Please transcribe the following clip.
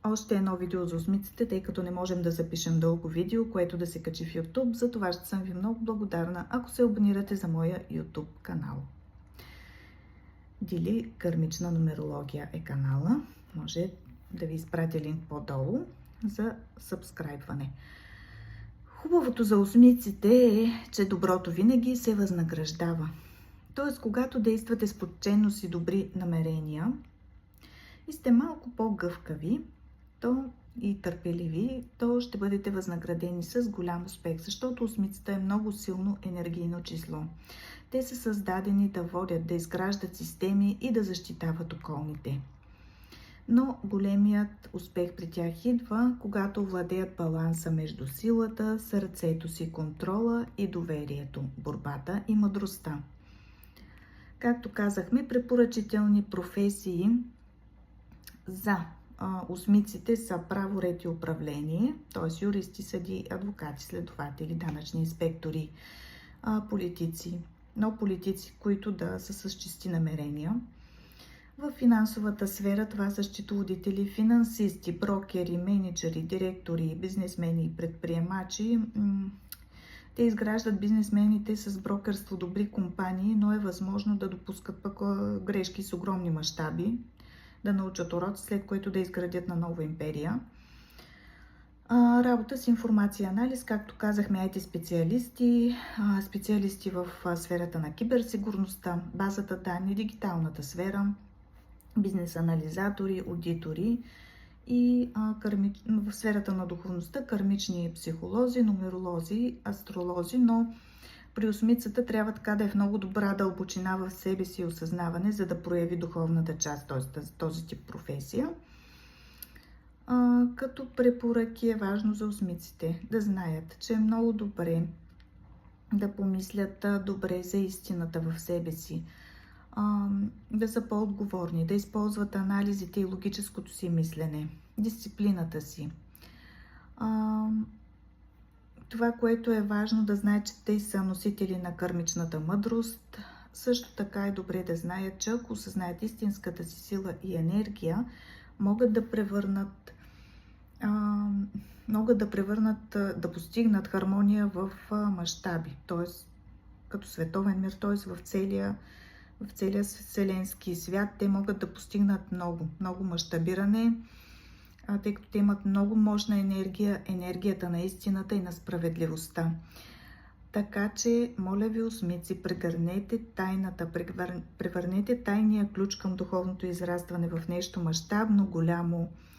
още едно видео за осмиците, тъй като не можем да запишем дълго видео, което да се качи в YouTube. За това ще съм ви много благодарна, ако се абонирате за моя YouTube канал. Дили Кармична нумерология е канала. Може да ви изпратя линк по-долу за сабскрайбване. Хубавото за осмиците е, че доброто винаги се възнаграждава. Тоест, когато действате с почтеност и добри намерения и сте малко по-гъвкави, и търпеливи, то ще бъдете възнаградени с голям успех, защото осмицата е много силно енергийно число. Те са създадени да водят, да изграждат системи и да защитават околните. Но големият успех при тях идва, когато владеят баланса между силата, сърцето си, контрола и доверието, борбата и мъдростта. Както казахме, препоръчителни професии за осмиците са право, ред и управление, т.е. юристи, съдии, адвокати, следователи, данъчни инспектори, политици, но политици, които да са с чисти намерения. В финансовата сфера това са счетоводители, финансисти, брокери, мениджъри, директори, бизнесмени и предприемачи. Те изграждат бизнесмените с брокерство добри компании, но е възможно да допускат пък грешки с огромни мащаби, да научат уроци, след което да изградят на нова империя. Работа с информация и анализ, както казахме, IT специалисти, специалисти в сферата на киберсигурността, базата данни, дигиталната сфера, бизнес анализатори, аудитори и в сферата на духовността кармични психолози, нумеролози, астролози, но при осмицата трябва така да е в много добра дълбочина в себе си и осъзнаване, за да прояви духовната част, т.е. този тип професия. Като препоръки е важно за осмиците да знаят, че е много добре да помислят добре за истината в себе си, да са по-отговорни, да използват анализите и логическото си мислене, дисциплината си. Това, което е важно да знаят, че те са носители на кармичната мъдрост. Също така е добре да знаят, че ако осъзнаят истинската си сила и енергия, могат да постигнат хармония в мащаби, т.е. като световен мир, т.е. в целия вселенски свят, те могат да постигнат много мащабиране, тъй като те имат много мощна енергия, енергията на истината и на справедливостта. Така че, моля ви, осмици, прегърнете тайната, превърнете тайния ключ към духовното израстване в нещо мащабно, голямо